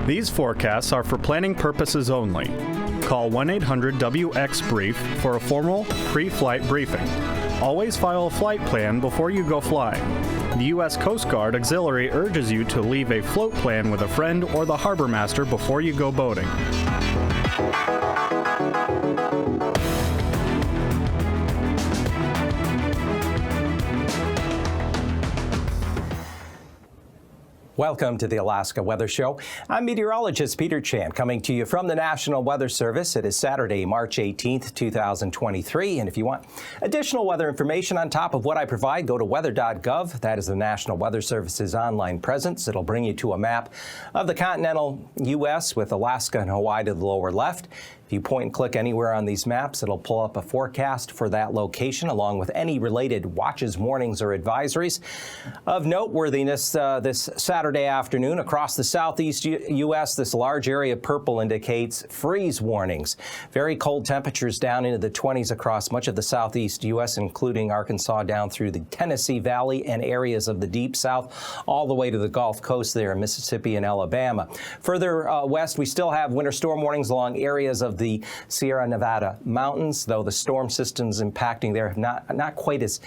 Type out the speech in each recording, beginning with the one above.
These forecasts are for planning purposes only. Call 1-800-WX-BRIEF for a formal pre-flight briefing. Always file a flight plan before you go flying. The U.S. Coast Guard Auxiliary urges you to leave a float plan with a friend or the harbor master before you go boating. Welcome to the Alaska Weather Show. I'm meteorologist Peter Chan, coming to you from the National Weather Service. It is Saturday, March 18th, 2023. And if you want additional weather information on top of what I provide, go to weather.gov. That is the National Weather Service's online presence. It'll bring you to a map of the continental U.S. with Alaska and Hawaii to the lower left. If you point and click anywhere on these maps, it'll pull up a forecast for that location, along with any related watches, warnings, or advisories. Of noteworthiness this Saturday afternoon, across the southeast U.S., this large area of purple indicates freeze warnings. Very cold temperatures down into the 20s across much of the southeast U.S., including Arkansas down through the Tennessee Valley and areas of the deep south, all the way to the Gulf Coast there in Mississippi and Alabama. Further west, we still have winter storm warnings along areas of the Sierra Nevada mountains, though the storm systems impacting there not quite as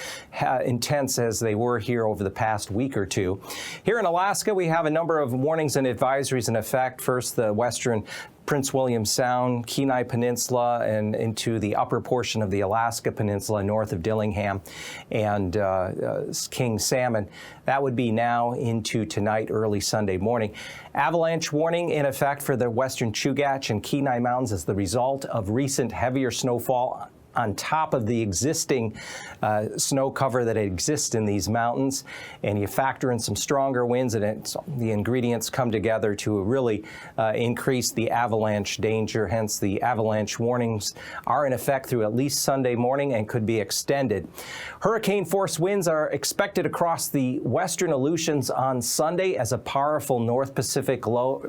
intense as they were here over the past week or two. Here in Alaska, we have a number of warnings and advisories in effect. First, the western Prince William Sound, Kenai Peninsula, and into the upper portion of the Alaska Peninsula north of Dillingham and King Salmon. That would be now into tonight, early Sunday morning. Avalanche warning in effect for the western Chugach and Kenai Mountains as the result of recent heavier snowfall on top of the existing snow cover that exists in these mountains, and you factor in some stronger winds, and the ingredients come together to really increase the avalanche danger. Hence, the avalanche warnings are in effect through at least Sunday morning and could be extended. Hurricane force winds are expected across the western Aleutians on Sunday as a powerful North Pacific low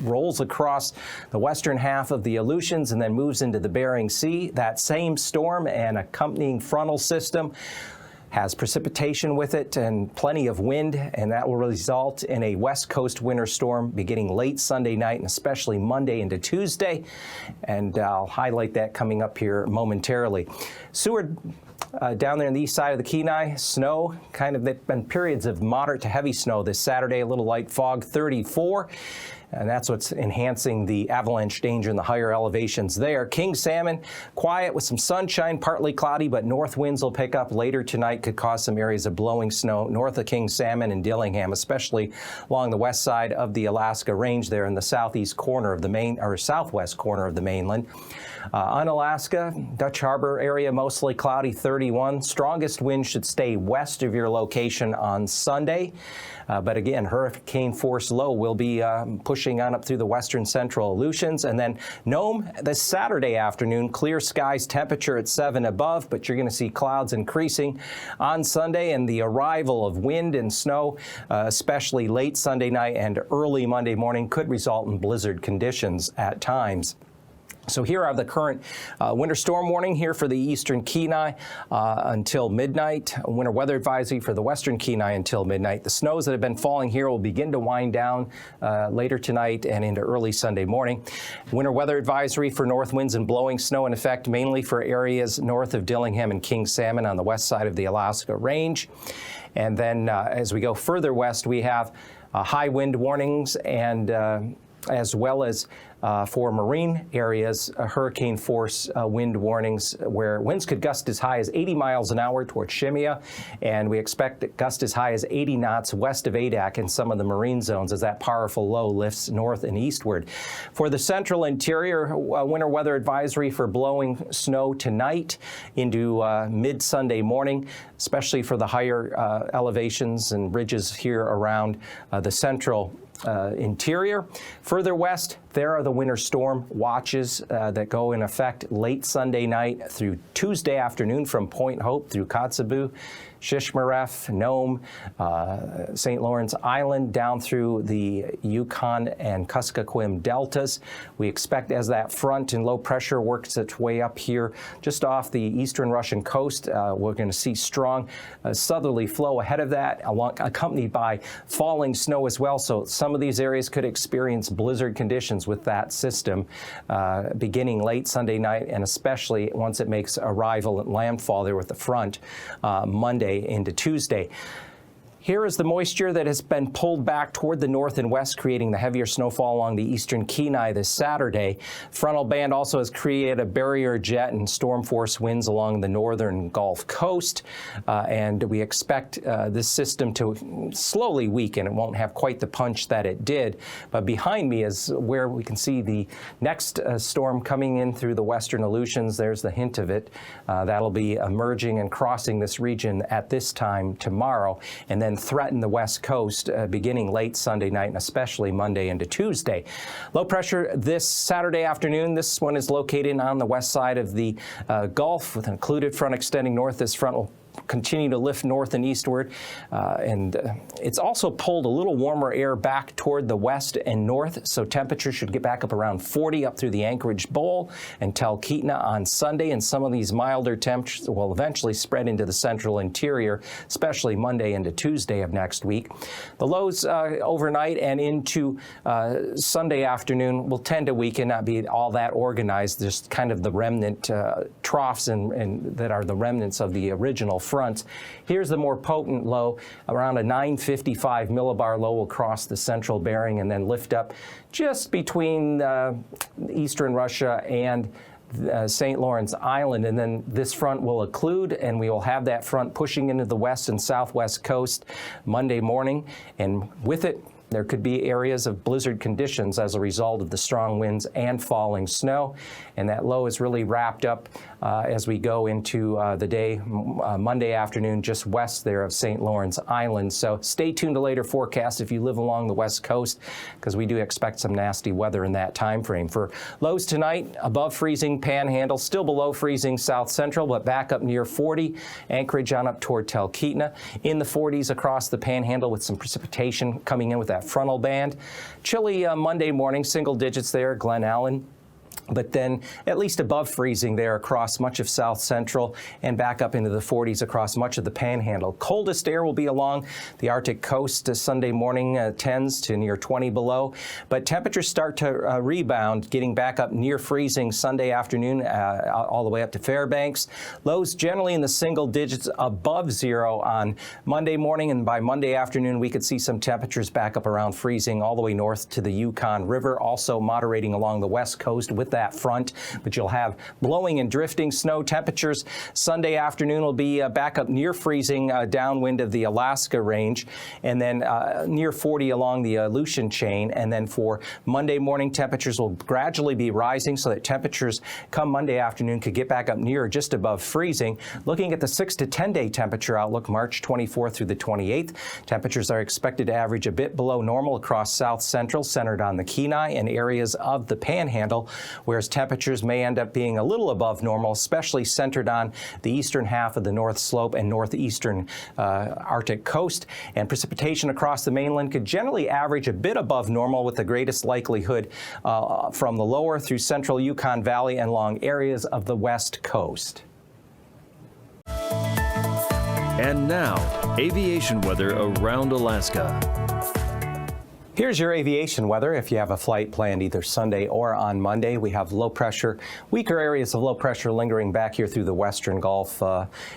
rolls across the western half of the Aleutians and then moves into the Bering Sea. That same storm and accompanying frontal system has precipitation with it and plenty of wind, and that will result in a west coast winter storm beginning late Sunday night and especially Monday into Tuesday. And I'll highlight that coming up here momentarily. Seward, down there on the east side of the Kenai, snow, they've been periods of moderate to heavy snow this Saturday, a little light fog, 34. And that's what's enhancing the avalanche danger in the higher elevations there. King Salmon, quiet with some sunshine, partly cloudy, but north winds will pick up later tonight, could cause some areas of blowing snow north of King Salmon and Dillingham, especially along the west side of the Alaska Range there in the southeast corner of the southwest corner of the mainland. On Alaska, Dutch Harbor area, mostly cloudy, 31. Strongest wind should stay west of your location on Sunday. But again, hurricane force low will be pushing on up through the western central Aleutians. And then Nome this Saturday afternoon, clear skies, temperature at 7 above, but you're going to see clouds increasing on Sunday, and the arrival of wind and snow, especially late Sunday night and early Monday morning, could result in blizzard conditions at times. So here are the current winter storm warning here for the eastern Kenai until midnight. A winter weather advisory for the western Kenai until midnight. The snows that have been falling here will begin to wind down later tonight and into early Sunday morning. Winter weather advisory for north winds and blowing snow in effect mainly for areas north of Dillingham and King Salmon on the west side of the Alaska Range. And then as we go further west, we have high wind warnings and as well as for marine areas, hurricane force wind warnings where winds could gust as high as 80 miles an hour toward Shemya, and we expect that gust as high as 80 knots west of Adak in some of the marine zones as that powerful low lifts north and eastward. For the central interior, winter weather advisory for blowing snow tonight into mid-Sunday morning, especially for the higher elevations and ridges here around the central interior. Further west, There are the winter storm watches that go in effect late Sunday night through Tuesday afternoon from Point Hope through Kotzebue, Shishmaref, Nome, St. Lawrence Island, down through the Yukon and Kuskokwim deltas. We expect as that front and low pressure works its way up here just off the eastern Russian coast, we're going to see strong southerly flow ahead of that, accompanied by falling snow as well. So some of these areas could experience blizzard conditions with that system beginning late Sunday night, and especially once it makes arrival at landfall there with the front Monday into Tuesday. Here is the moisture that has been pulled back toward the north and west, creating the heavier snowfall along the eastern Kenai this Saturday. Frontal band also has created a barrier jet and storm force winds along the northern Gulf Coast, and we expect this system to slowly weaken. It won't have quite the punch that it did, but behind me is where we can see the next storm coming in through the western Aleutians. There's the hint of it. That'll be emerging and crossing this region at this time tomorrow, and then threaten the west coast beginning late Sunday night and especially Monday into Tuesday. Low pressure this Saturday afternoon. This one is located on the west side of the Gulf with an occluded front extending north. This front will continue to lift north and eastward, and it's also pulled a little warmer air back toward the west and north, so temperatures should get back up around 40 up through the Anchorage Bowl and Talkeetna on Sunday, and some of these milder temperatures will eventually spread into the central interior, especially Monday into Tuesday of next week. The lows overnight and into Sunday afternoon will tend to weaken, not be all that organized, just kind of the remnant troughs and that are the remnants of the original fronts. Here's the more potent low. Around a 955 millibar low will cross the central bearing and then lift up just between eastern Russia and St. Lawrence Island, and then this front will occlude, and we will have that front pushing into the west and southwest coast Monday morning, and with it there could be areas of blizzard conditions as a result of the strong winds and falling snow, and that low is really wrapped up as we go into the day Monday afternoon just west there of St. Lawrence Island. So stay tuned to later forecasts if you live along the west coast, because we do expect some nasty weather in that time frame. For lows tonight, above freezing Panhandle, still below freezing South Central, but back up near 40. Anchorage on up toward Talkeetna. In the 40s across the Panhandle with some precipitation coming in with that frontal band. Chilly Monday morning, single digits there, Glen Allen. But then at least above freezing there across much of South Central and back up into the 40s across much of the Panhandle. Coldest air will be along the Arctic coast Sunday morning, 10s to near 20 below. But temperatures start to rebound, getting back up near freezing Sunday afternoon all the way up to Fairbanks. Lows generally in the single digits above zero on Monday morning, and by Monday afternoon we could see some temperatures back up around freezing all the way north to the Yukon River, also moderating along the west coast with that front, but you'll have blowing and drifting snow. Temperatures Sunday afternoon will be back up near freezing downwind of the Alaska range, and then near 40 along the Aleutian chain. And then for Monday morning, temperatures will gradually be rising so that temperatures come Monday afternoon could get back up near or just above freezing. Looking at the 6 to 10 day temperature outlook, March 24th through the 28th, temperatures are expected to average a bit below normal across South Central, centered on the Kenai and areas of the Panhandle, whereas temperatures may end up being a little above normal, especially centered on the eastern half of the North Slope and northeastern Arctic coast. And precipitation across the mainland could generally average a bit above normal, with the greatest likelihood from the lower through central Yukon Valley and along areas of the west coast. And now, aviation weather around Alaska. Here's your aviation weather. If you have a flight planned either Sunday or on Monday, we have low pressure, weaker areas of low pressure lingering back here through the western Gulf.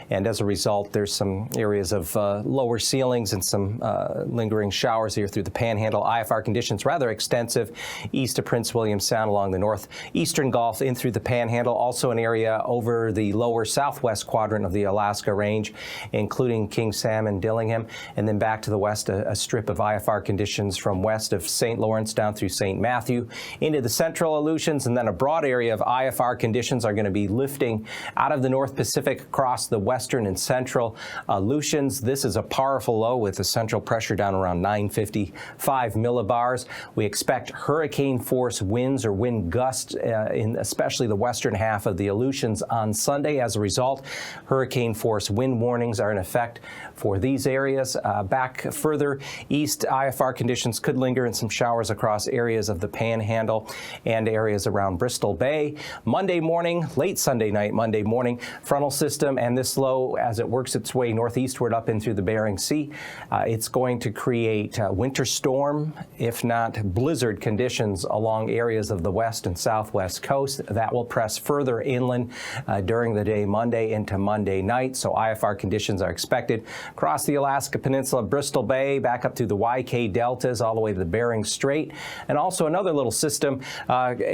And as a result, there's some areas of lower ceilings and some lingering showers here through the Panhandle. IFR conditions rather extensive east of Prince William Sound along the northeastern Gulf in through the Panhandle. Also an area over the lower southwest quadrant of the Alaska range, including King Sam and Dillingham. And then back to the west, a strip of IFR conditions from west west of St. Lawrence down through St. Matthew into the central Aleutians, and then a broad area of IFR conditions are going to be lifting out of the North Pacific across the western and central Aleutians. This is a powerful low with the central pressure down around 955 millibars. We expect hurricane force winds or wind gusts in especially the western half of the Aleutians on Sunday. As a result, hurricane force wind warnings are in effect for these areas. Back further east, IFR conditions could linger in some showers across areas of the Panhandle and areas around Bristol Bay. Monday morning, late Sunday night, Monday morning, frontal system and this low, as it works its way northeastward up in through the Bering Sea, it's going to create winter storm, if not blizzard conditions along areas of the west and southwest coast. That will press further inland during the day Monday into Monday night. So IFR conditions are expected across the Alaska Peninsula, Bristol Bay, back up through the YK deltas, all the way to the Bering Strait. And also another little system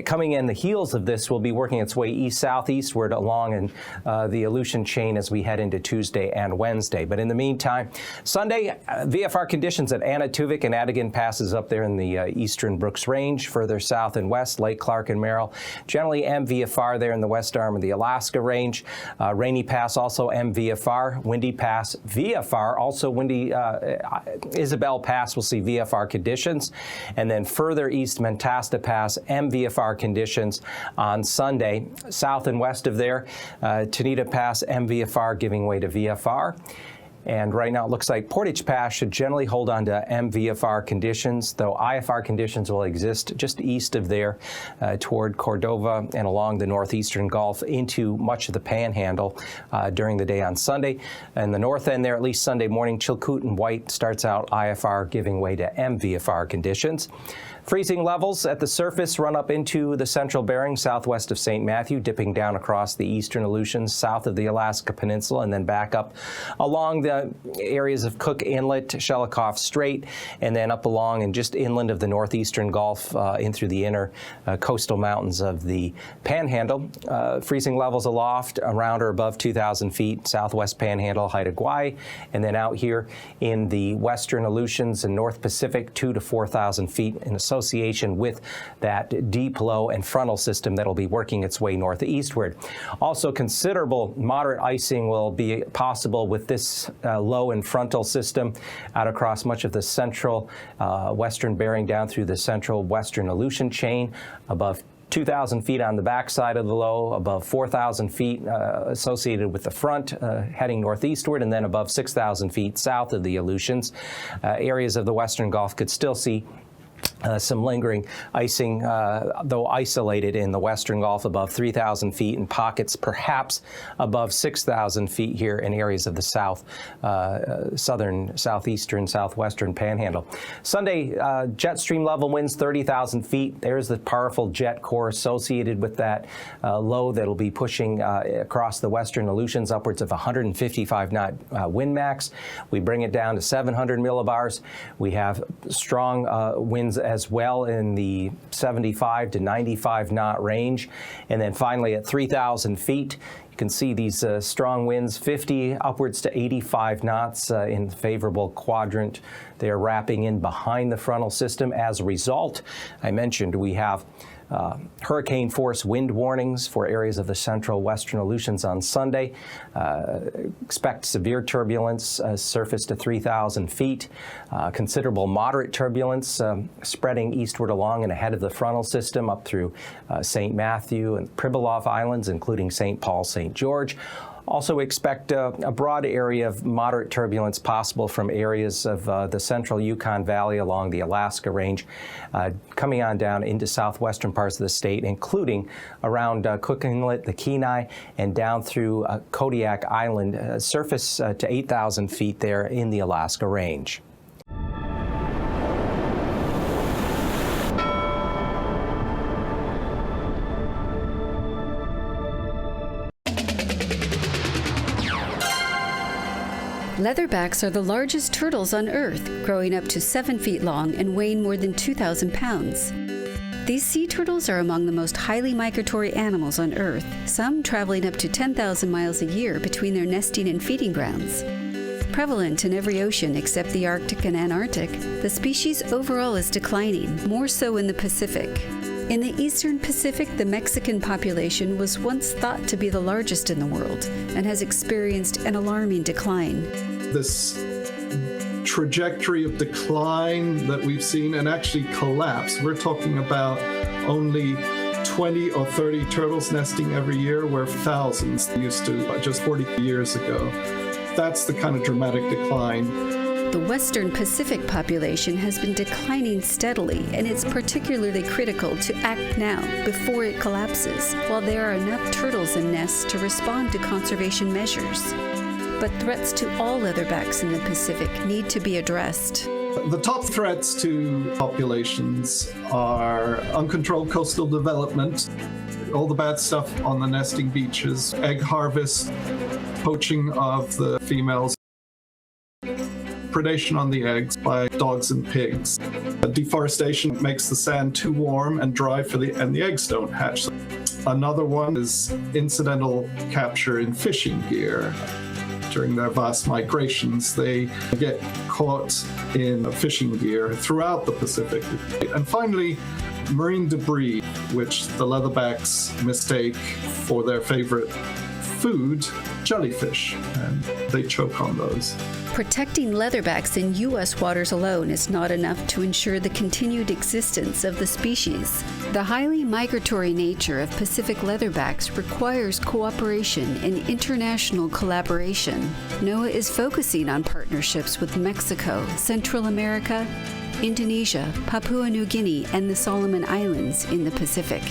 coming in the heels of this will be working its way east-southeastward along in the Aleutian chain as we head into Tuesday and Wednesday. But in the meantime, Sunday, VFR conditions at Anatuvik and Adigan passes up there in the eastern Brooks Range, further south and west, Lake Clark and Merrill. Generally MVFR there in the west arm of the Alaska Range. Rainy Pass also MVFR. Windy Pass VFR. Also windy Isabel Pass will see VFR conditions. And then further east Mentasta Pass MVFR conditions on Sunday. South and west of there, Tanita Pass MVFR giving way to VFR. And right now it looks like Portage Pass should generally hold on to MVFR conditions, though IFR conditions will exist just east of there toward Cordova and along the northeastern Gulf into much of the Panhandle during the day on Sunday. And the north end there, at least Sunday morning, Chilkoot and White starts out IFR giving way to MVFR conditions. Freezing levels at the surface run up into the central Bering southwest of St. Matthew, dipping down across the eastern Aleutians south of the Alaska Peninsula, and then back up along the areas of Cook Inlet, Shelikof Strait, and then up along and just inland of the northeastern Gulf in through the inner coastal mountains of the Panhandle. Freezing levels aloft around or above 2,000 feet, southwest Panhandle, Haida Gwaii, and then out here in the western Aleutians and North Pacific, 2,000 to 4,000 feet in association with that deep low and frontal system that will be working its way northeastward. Also, considerable moderate icing will be possible with this low and frontal system out across much of the central western Bering down through the central western Aleutian chain, above 2,000 feet on the backside of the low, above 4,000 feet associated with the front heading northeastward, and then above 6,000 feet south of the Aleutians. Areas of the western Gulf could still see some lingering icing, though isolated in the western Gulf above 3,000 feet, and pockets perhaps above 6,000 feet here in areas of the south, southern, southeastern, southwestern Panhandle. Sunday, jet stream level winds 30,000 feet. There's the powerful jet core associated with that low that'll be pushing across the western Aleutians upwards of 155 knot wind max. We bring it down to 700 millibars. We have strong winds as well in the 75 to 95 knot range. And then finally at 3,000 feet, you can see these strong winds, 50 upwards to 85 knots in the favorable quadrant. They're wrapping in behind the frontal system. As a result, I mentioned we have hurricane force wind warnings for areas of the central western Aleutians on Sunday. Expect severe turbulence, surface to 3,000 feet. Considerable moderate turbulence spreading eastward along and ahead of the frontal system up through St. Matthew and Pribilof Islands, including St. Paul, St. George. Also expect a broad area of moderate turbulence possible from areas of the central Yukon Valley along the Alaska Range, coming on down into southwestern parts of the state, including around Cook Inlet, the Kenai, and down through Kodiak Island, surface to 8,000 feet there in the Alaska Range. Leatherbacks are the largest turtles on Earth, growing up to 7 feet long and weighing more than 2,000 pounds. These sea turtles are among the most highly migratory animals on Earth, some traveling up to 10,000 miles a year between their nesting and feeding grounds. prevalent in every ocean except the Arctic and Antarctic, the species overall is declining, more so in the Pacific. In the eastern Pacific, the Mexican population was once thought to be the largest in the world and has experienced an alarming decline. This trajectory of decline that we've seen and actually collapse, we're talking about only 20 or 30 turtles nesting every year, where thousands used to just 40 years ago. That's the kind of dramatic decline. The western Pacific population has been declining steadily, and it's particularly critical to act now before it collapses, while there are enough turtles in nests to respond to conservation measures. But threats to all leatherbacks in the Pacific need to be addressed. The top threats to populations are uncontrolled coastal development, all the bad stuff on the nesting beaches, egg harvest, poaching of the females, predation on the eggs by dogs and pigs. Deforestation makes the sand too warm and dry and the eggs don't hatch. Another one is incidental capture in fishing gear. During their vast migrations, they get caught in fishing gear throughout the Pacific. And finally, marine debris, which the leatherbacks mistake for their favorite food, jellyfish, and they choke on those. Protecting leatherbacks in U.S. waters alone is not enough to ensure the continued existence of the species. The highly migratory nature of Pacific leatherbacks requires cooperation and international collaboration. NOAA is focusing on partnerships with Mexico, Central America, Indonesia, Papua New Guinea, and the Solomon Islands in the Pacific.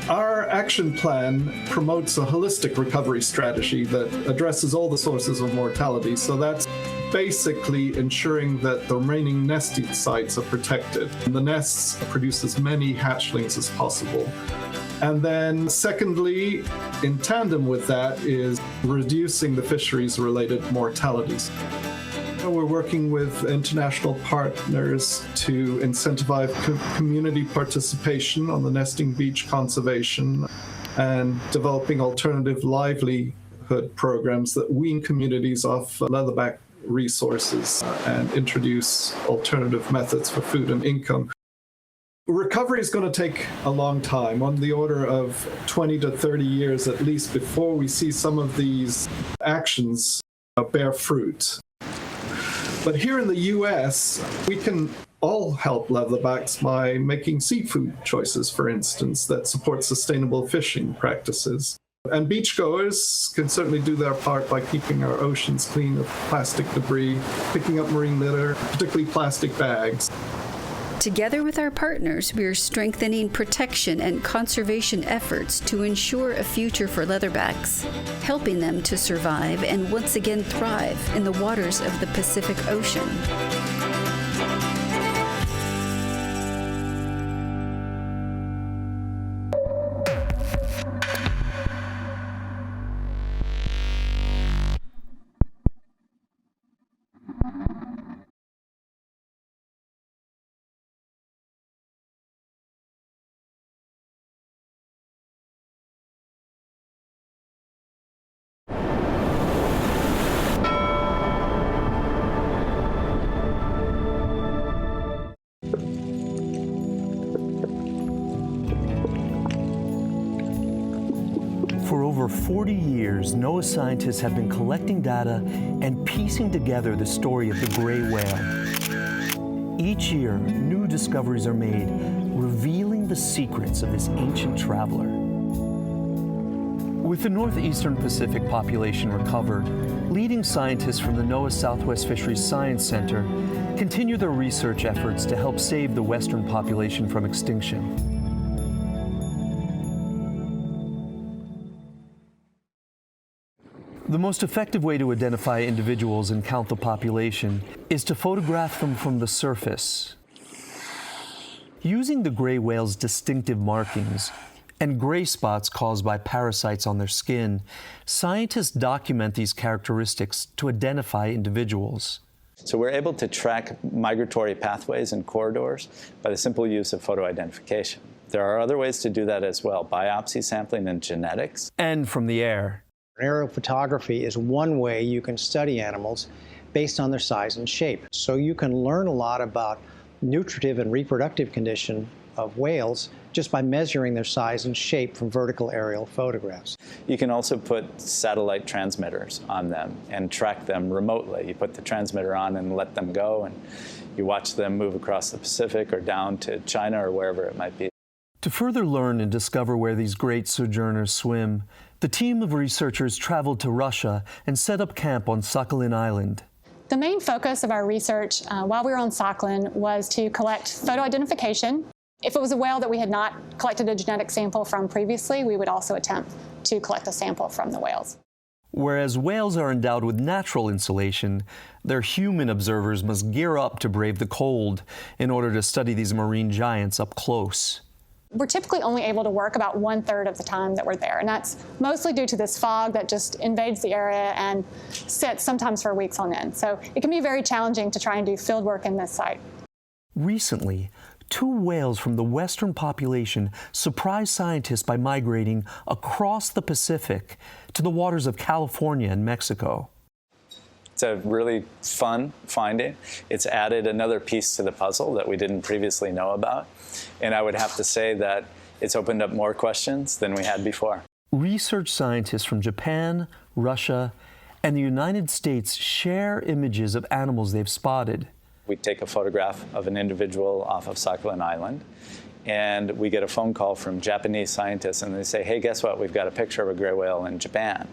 Our action plan promotes a holistic recovery strategy that addresses all the sources of mortality. So that's basically ensuring that the remaining nesting sites are protected and the nests produce as many hatchlings as possible. And then secondly, in tandem with that, is reducing the fisheries-related mortalities. We're working with international partners to incentivize community participation on the nesting beach conservation and developing alternative livelihood programs that wean communities off leatherback resources and introduce alternative methods for food and income. Recovery is going to take a long time, on the order of 20 to 30 years at least, before we see some of these actions bear fruit. But here in the U.S., we can all help leatherbacks by making seafood choices, for instance, that support sustainable fishing practices. And beachgoers can certainly do their part by keeping our oceans clean of plastic debris, picking up marine litter, particularly plastic bags. Together with our partners, we are strengthening protection and conservation efforts to ensure a future for leatherbacks, helping them to survive and once again thrive in the waters of the Pacific Ocean. For over 40 years, NOAA scientists have been collecting data and piecing together the story of the gray whale. Each year, new discoveries are made, revealing the secrets of this ancient traveler. With the northeastern Pacific population recovered, leading scientists from the NOAA Southwest Fisheries Science Center continue their research efforts to help save the western population from extinction. The most effective way to identify individuals and count the population is to photograph them from the surface. Using the gray whale's distinctive markings and gray spots caused by parasites on their skin, scientists document these characteristics to identify individuals. So we're able to track migratory pathways and corridors by the simple use of photo identification. There are other ways to do that as well, biopsy sampling and genetics. And from the air. Aerial photography is one way you can study animals based on their size and shape. So you can learn a lot about nutritive and reproductive condition of whales just by measuring their size and shape from vertical aerial photographs. You can also put satellite transmitters on them and track them remotely. You put the transmitter on and let them go, and you watch them move across the Pacific or down to China or wherever it might be. To further learn and discover where these great sojourners swim, the team of researchers traveled to Russia and set up camp on Sakhalin Island. The main focus of our research while we were on Sakhalin was to collect photo identification. If it was a whale that we had not collected a genetic sample from previously, we would also attempt to collect a sample from the whales. Whereas whales are endowed with natural insulation, their human observers must gear up to brave the cold in order to study these marine giants up close. We're typically only able to work about 1/3 of the time that we're there, and that's mostly due to this fog that just invades the area and sits sometimes for weeks on end. So it can be very challenging to try and do field work in this site. Recently, 2 whales from the western population surprised scientists by migrating across the Pacific to the waters of California and Mexico. It's a really fun finding. It's added another piece to the puzzle that we didn't previously know about. And I would have to say that it's opened up more questions than we had before. Research scientists from Japan, Russia, and the United States share images of animals they've spotted. We take a photograph of an individual off of Sakhalin Island, and we get a phone call from Japanese scientists, and they say, hey, guess what? We've got a picture of a gray whale in Japan.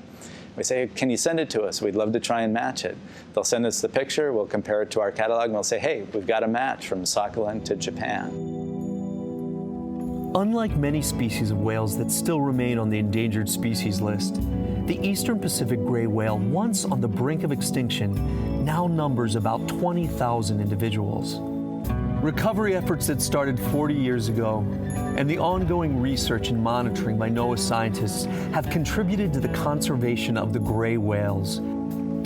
We say, can you send it to us? We'd love to try and match it. They'll send us the picture, we'll compare it to our catalog, and we'll say, hey, we've got a match from Sakhalin to Japan. Unlike many species of whales that still remain on the endangered species list, the eastern Pacific gray whale, once on the brink of extinction, now numbers about 20,000 individuals. Recovery efforts that started 40 years ago and the ongoing research and monitoring by NOAA scientists have contributed to the conservation of the gray whales.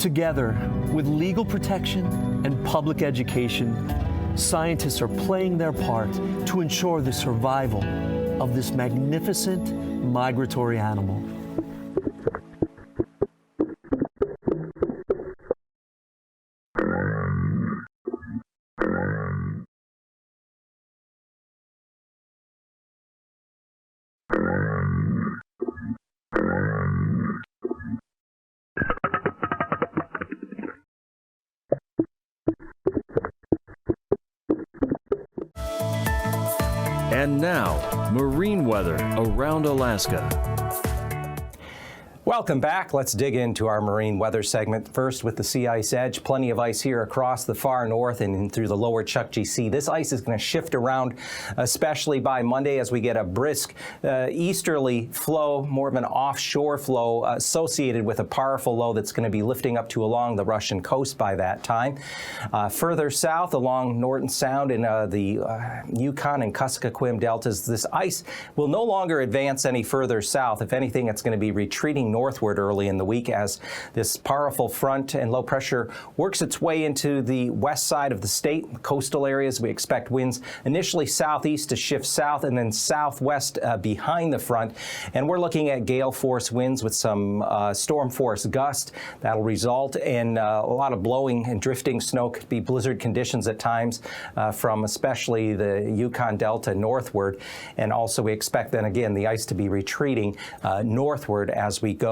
Together, with legal protection and public education, scientists are playing their part to ensure the survival of this magnificent migratory animal. And now, marine weather around Alaska. Welcome back. Let's dig into our marine weather segment. First with the sea ice edge. Plenty of ice here across the far north and through the lower Chukchi Sea. This ice is going to shift around, especially by Monday as we get a brisk easterly flow, more of an offshore flow associated with a powerful low that's going to be lifting up to along the Russian coast by that time. Further south along Norton Sound in the Yukon and Kuskokwim deltas, this ice will no longer advance any further south. If anything, it's going to be retreating northward early in the week as this powerful front and low pressure works its way into the west side of the state. Coastal areas, we expect winds initially southeast to shift south and then southwest behind the front. And we're looking at gale force winds with some storm force gust. That'll result in a lot of blowing and drifting snow. Could be blizzard conditions at times from especially the Yukon Delta northward. And also we expect then again the ice to be retreating northward as we go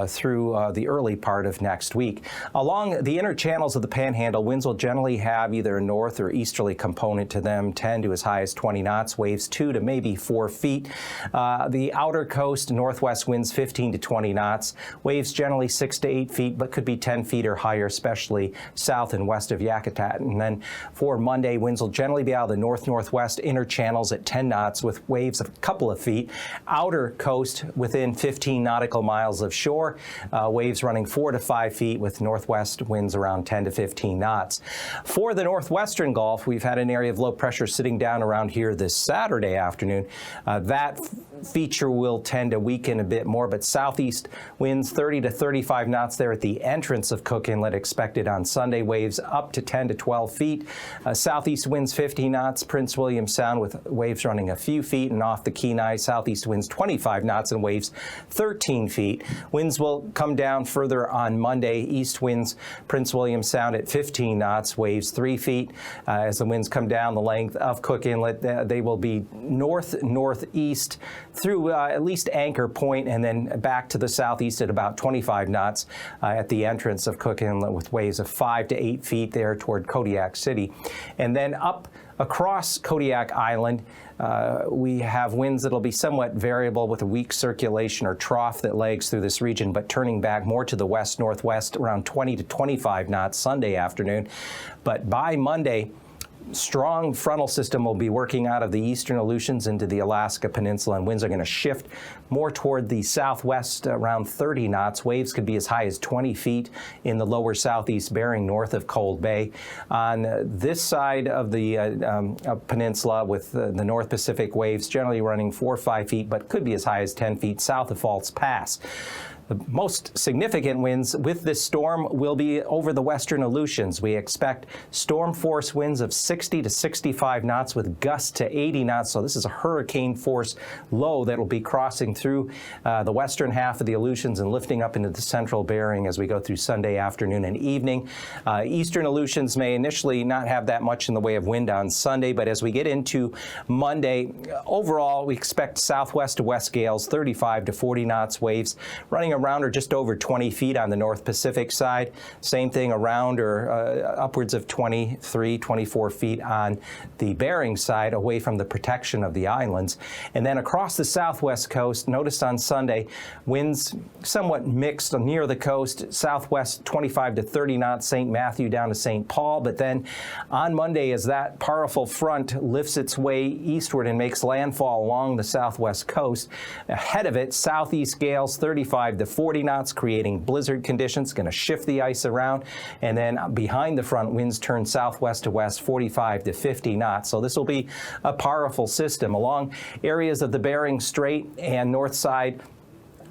through the early part of next week. Along the inner channels of the Panhandle, winds will generally have either a north or easterly component to them, 10 to as high as 20 knots, waves 2 to maybe 4 feet. The outer coast, northwest winds 15 to 20 knots, waves generally 6 to 8 feet, but could be 10 feet or higher, especially south and west of Yakutat. And then for Monday, winds will generally be out of the north-northwest inner channels at 10 knots with waves of a couple of feet. Outer coast within 15 nautical miles of shore, waves running 4 to 5 feet with northwest winds around 10 to 15 knots. For the northwestern Gulf, we've had an area of low pressure sitting down around here this Saturday afternoon. That feature will tend to weaken a bit more, but southeast winds 30 to 35 knots there at the entrance of Cook Inlet expected on Sunday, waves up to 10 to 12 feet. Southeast winds 50 knots, Prince William Sound with waves running a few feet, and off the Kenai, southeast winds 25 knots and waves 13 feet. feet. Winds will come down further on Monday. East winds, Prince William Sound at 15 knots, waves 3 feet. As the winds come down the length of Cook Inlet, they will be north-northeast through at least Anchor Point and then back to the southeast at about 25 knots at the entrance of Cook Inlet, with waves of 5 to 8 feet there toward Kodiak City. And then up across Kodiak Island, we have winds that'll be somewhat variable with a weak circulation or trough that lags through this region, but turning back more to the west-northwest around 20 to 25 knots Sunday afternoon. But by Monday, strong frontal system will be working out of the eastern Aleutians into the Alaska Peninsula, and winds are going to shift more toward the southwest around 30 knots. Waves could be as high as 20 feet in the lower southeast Bering north of Cold Bay. On this side of the peninsula, with the North Pacific waves generally running 4 or 5 feet, but could be as high as 10 feet south of False Pass. The most significant winds with this storm will be over the western Aleutians. We expect storm force winds of 60 to 65 knots with gusts to 80 knots. So this is a hurricane force low that will be crossing through the western half of the Aleutians and lifting up into the central Bering as we go through Sunday afternoon and evening. Eastern Aleutians may initially not have that much in the way of wind on Sunday, but as we get into Monday, overall we expect southwest to west gales, 35 to 40 knots, waves running around or just over 20 feet on the North Pacific side. Same thing around or upwards of 23, 24 feet on the Bering side, away from the protection of the islands. And then across the southwest coast, notice on Sunday, winds somewhat mixed near the coast, southwest 25 to 30 knots, St. Matthew down to St. Paul. But then on Monday, as that powerful front lifts its way eastward and makes landfall along the southwest coast, ahead of it, southeast gales 35 to 40 knots, creating blizzard conditions, going to shift the ice around. And then behind the front, winds turn southwest to west, 45 to 50 knots. So this will be a powerful system along areas of the Bering Strait and north side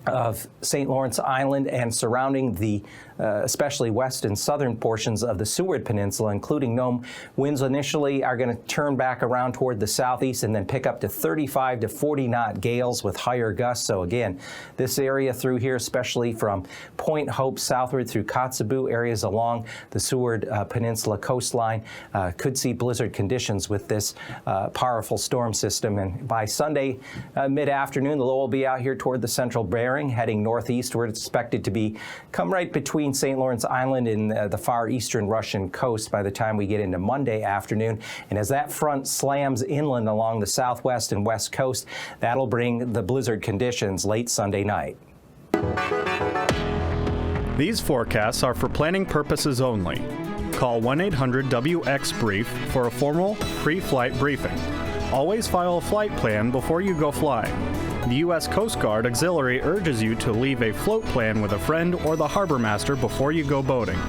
of St. Lawrence Island and surrounding the especially west and southern portions of the Seward Peninsula, including Nome. Winds initially are going to turn back around toward the southeast and then pick up to 35 to 40 knot gales with higher gusts. So again, this area through here, especially from Point Hope southward through Kotzebue, areas along the Seward Peninsula coastline, could see blizzard conditions with this powerful storm system. And by Sunday mid-afternoon, the low will be out here toward the central Bering, heading northeastward. It's expected to come right between St. Lawrence Island and the far eastern Russian coast by the time we get into Monday afternoon. And as that front slams inland along the southwest and west coast, that'll bring the blizzard conditions late Sunday night. These forecasts are for planning purposes only. Call 1-800-WX-BRIEF for a formal pre-flight briefing. Always file a flight plan before you go flying. The U.S. Coast Guard Auxiliary urges you to leave a float plan with a friend or the harbor master before you go boating.